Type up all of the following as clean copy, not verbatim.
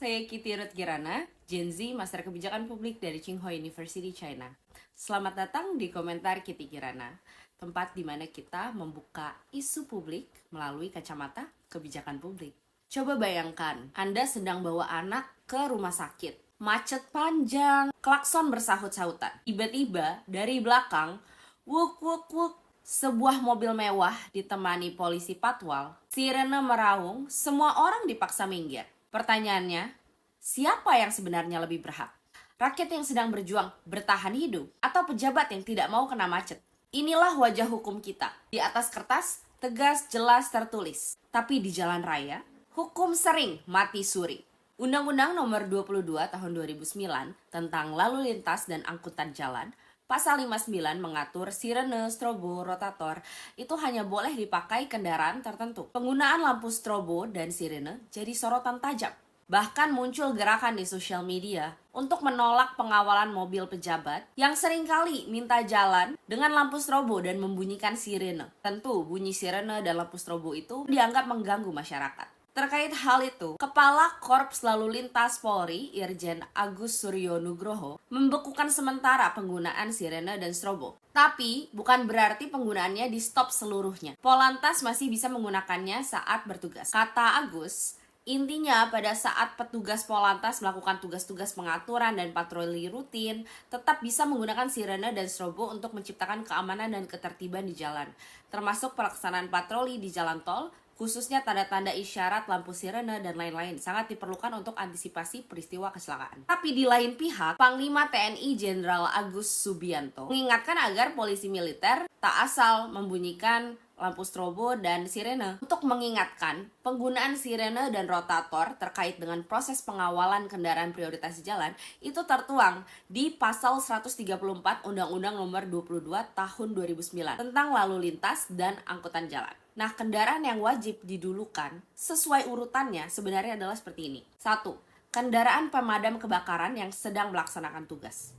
Saya Kitty Ruth Kirana, Gen Z, Master Kebijakan Publik dari Tsinghua University, China. Selamat datang di Komentar Kitty Kirana, tempat di mana kita membuka isu publik melalui kacamata kebijakan publik. Coba bayangkan, Anda sedang bawa anak ke rumah sakit. Macet panjang, klakson bersahut-sahutan. Tiba-tiba dari belakang, wuk wuk wuk, sebuah mobil mewah ditemani polisi patwal, sirene meraung, semua orang dipaksa minggir. Pertanyaannya, siapa yang sebenarnya lebih berhak? Rakyat yang sedang berjuang bertahan hidup atau pejabat yang tidak mau kena macet? Inilah wajah hukum kita. Di atas kertas, tegas, jelas, tertulis. Tapi di jalan raya, hukum sering mati suri. Undang-Undang Nomor 22 Tahun 2009 tentang Lalu Lintas dan Angkutan Jalan, Pasal 59 mengatur sirene, strobo, rotator itu hanya boleh dipakai kendaraan tertentu. Penggunaan lampu strobo dan sirene jadi sorotan tajam. Bahkan muncul gerakan di sosial media untuk menolak pengawalan mobil pejabat yang seringkali minta jalan dengan lampu strobo dan membunyikan sirene. Tentu bunyi sirene dan lampu strobo itu dianggap mengganggu masyarakat. Terkait hal itu, Kepala Korps Lalu Lintas Polri, Irjen Agus Suryo Nugroho, membekukan sementara penggunaan sirene dan strobo. Tapi, bukan berarti penggunaannya di-stop seluruhnya. Polantas masih bisa menggunakannya saat bertugas. Kata Agus, intinya pada saat petugas Polantas melakukan tugas-tugas pengaturan dan patroli rutin, tetap bisa menggunakan sirene dan strobo untuk menciptakan keamanan dan ketertiban di jalan, termasuk pelaksanaan patroli di jalan tol, khususnya tanda-tanda isyarat, lampu sirene, dan lain-lain sangat diperlukan untuk antisipasi peristiwa kecelakaan. Tapi di lain pihak, Panglima TNI Jenderal Agus Subianto mengingatkan agar polisi militer tak asal membunyikan lampu strobo dan sirene. Untuk mengingatkan, penggunaan sirene dan rotator terkait dengan proses pengawalan kendaraan prioritas jalan itu tertuang di Pasal 134 Undang-Undang Nomor 22 Tahun 2009 tentang Lalu Lintas dan Angkutan Jalan. Nah, kendaraan yang wajib didulukan sesuai urutannya sebenarnya adalah seperti ini. 1. Kendaraan pemadam kebakaran yang sedang melaksanakan tugas.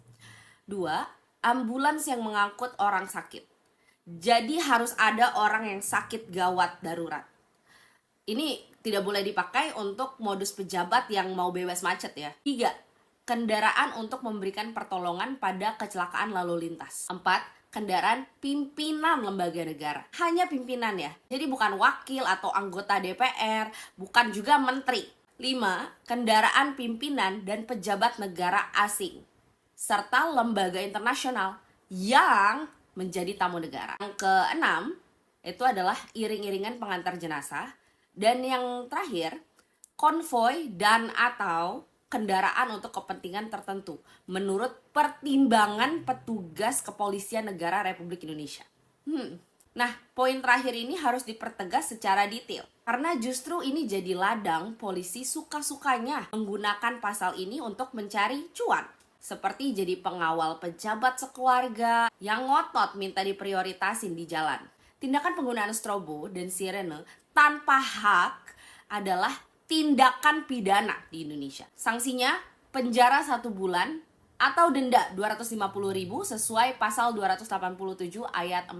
2. Ambulans yang mengangkut orang sakit. Jadi harus ada orang yang sakit gawat darurat. Ini tidak boleh dipakai untuk modus pejabat yang mau bebas macet ya. 3. Kendaraan untuk memberikan pertolongan pada kecelakaan lalu lintas. 4. Kendaraan pimpinan lembaga negara. Hanya pimpinan ya. Jadi bukan wakil atau anggota DPR, bukan juga menteri. 5. Kendaraan pimpinan dan pejabat negara asing serta lembaga internasional yang menjadi tamu negara. Yang keenam, itu adalah iring-iringan pengantar jenazah. Dan yang terakhir, konvoi dan atau kendaraan untuk kepentingan tertentu menurut pertimbangan petugas kepolisian negara Republik Indonesia. Nah, poin terakhir ini harus dipertegas secara detail karena justru ini jadi ladang polisi suka-sukanya menggunakan pasal ini untuk mencari cuan. Seperti jadi pengawal pejabat sekeluarga yang ngotot minta diprioritasin di jalan. Tindakan penggunaan strobo dan sirene tanpa hak adalah tindakan pidana di Indonesia. Sanksinya penjara 1 bulan atau denda 250.000 sesuai pasal 287 ayat 4.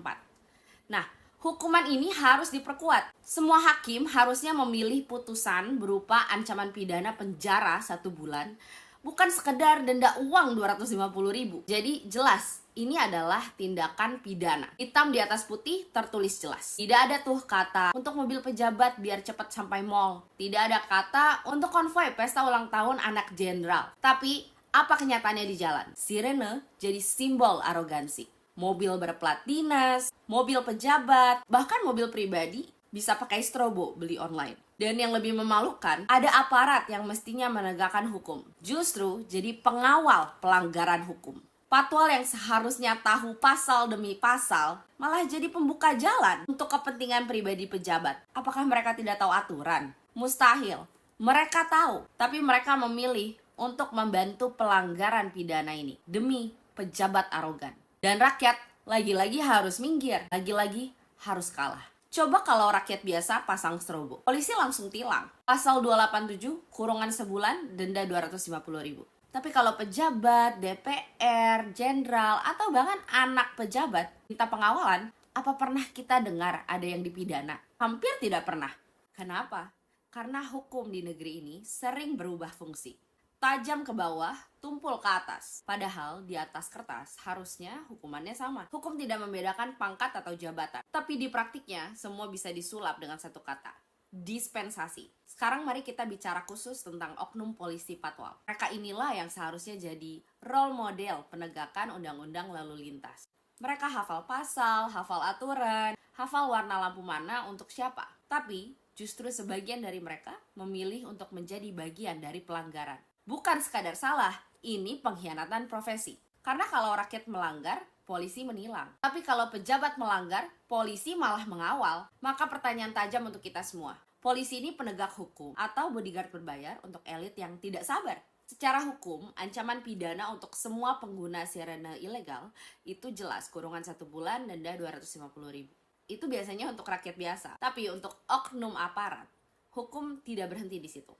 Nah, hukuman ini harus diperkuat. Semua hakim harusnya memilih putusan berupa ancaman pidana penjara 1 bulan, bukan sekedar denda uang 250.000. Jadi jelas, ini adalah tindakan pidana. Hitam di atas putih tertulis jelas. Tidak ada tuh kata untuk mobil pejabat biar cepat sampai mall. Tidak ada kata untuk konvoi pesta ulang tahun anak jenderal. Tapi apa kenyataannya di jalan? Sirene jadi simbol arogansi. Mobil berplat dinas, mobil pejabat, bahkan mobil pribadi bisa pakai strobo beli online. Dan yang lebih memalukan, ada aparat yang mestinya menegakkan hukum. Justru jadi pengawal pelanggaran hukum. Patwal yang seharusnya tahu pasal demi pasal, malah jadi pembuka jalan untuk kepentingan pribadi pejabat. Apakah mereka tidak tahu aturan? Mustahil. Mereka tahu, tapi mereka memilih untuk membantu pelanggaran pidana ini demi pejabat arogan. Dan rakyat lagi-lagi harus minggir, lagi-lagi harus kalah. Coba kalau rakyat biasa pasang strobo, polisi langsung tilang. Pasal 287, kurungan sebulan, denda 250.000. Tapi kalau pejabat, DPR, jenderal, atau bahkan anak pejabat minta pengawalan, apa pernah kita dengar ada yang dipidana? Hampir tidak pernah. Kenapa? karena hukum di negeri ini sering berubah fungsi. Tajam ke bawah, tumpul ke atas. Padahal di atas kertas harusnya hukumannya sama. Hukum tidak membedakan pangkat atau jabatan. Tapi di praktiknya semua bisa disulap dengan satu kata: dispensasi. Sekarang mari kita bicara khusus tentang oknum polisi patwal. Mereka inilah yang seharusnya jadi role model penegakan undang-undang lalu lintas. Mereka hafal pasal, hafal aturan, hafal warna lampu mana untuk siapa. Tapi justru sebagian dari mereka memilih untuk menjadi bagian dari pelanggaran. Bukan sekadar salah, ini pengkhianatan profesi. Karena kalau rakyat melanggar, polisi menilang. Tapi kalau pejabat melanggar, polisi malah mengawal. Maka pertanyaan tajam untuk kita semua: polisi ini penegak hukum atau bodyguard berbayar untuk elit yang tidak sabar? Secara hukum, ancaman pidana untuk semua pengguna sirene ilegal itu jelas kurungan 1 bulan, denda 250.000. Itu biasanya untuk rakyat biasa. Tapi untuk oknum aparat, hukum tidak berhenti di situ.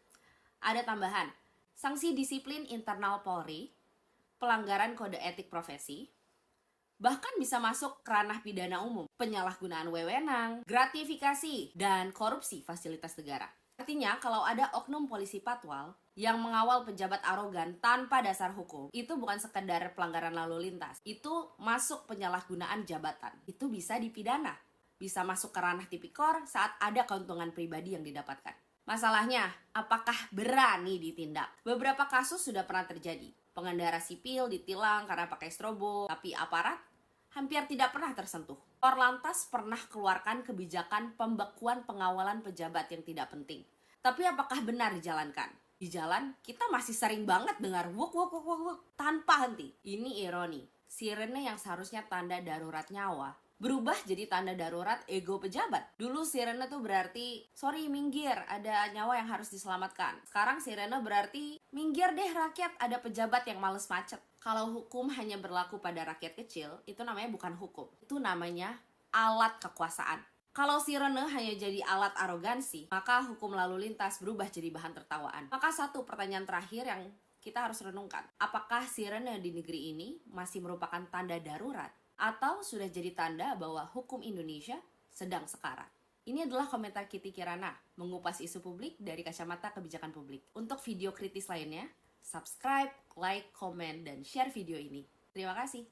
Ada tambahan, sanksi disiplin internal Polri, pelanggaran kode etik profesi, bahkan bisa masuk ke ranah pidana umum, penyalahgunaan wewenang, gratifikasi, dan korupsi fasilitas negara. Artinya, kalau ada oknum polisi patwal yang mengawal pejabat arogan tanpa dasar hukum, itu bukan sekedar pelanggaran lalu lintas, itu masuk penyalahgunaan jabatan. Itu bisa dipidana, bisa masuk ke ranah tipikor saat ada keuntungan pribadi yang didapatkan. Masalahnya, apakah berani ditindak? Beberapa kasus sudah pernah terjadi. Pengendara sipil ditilang karena pakai strobo, tapi aparat hampir tidak pernah tersentuh. Korlantas pernah keluarkan kebijakan pembekuan pengawalan pejabat yang tidak penting. Tapi apakah benar dijalankan? Di jalan, kita masih sering banget dengar wuk wuk wuk wuk wuk tanpa henti. Ini ironi. Sirene yang seharusnya tanda darurat nyawa berubah jadi tanda darurat ego pejabat. Dulu sirene tuh berarti, sorry minggir, ada nyawa yang harus diselamatkan. Sekarang sirene berarti, minggir deh rakyat, ada pejabat yang males macet. Kalau hukum hanya berlaku pada rakyat kecil, itu namanya bukan hukum. Itu namanya alat kekuasaan. Kalau sirene hanya jadi alat arogansi, maka hukum lalu lintas berubah jadi bahan tertawaan. Maka satu pertanyaan terakhir yang kita harus renungkan. Apakah sirene di negeri ini masih merupakan tanda darurat? Atau sudah jadi tanda bahwa hukum Indonesia sedang sekarat? Ini adalah komentar Kitty Kirana, mengupas isu publik dari kacamata kebijakan publik. Untuk video kritis lainnya, subscribe, like, komen, dan share video ini. Terima kasih.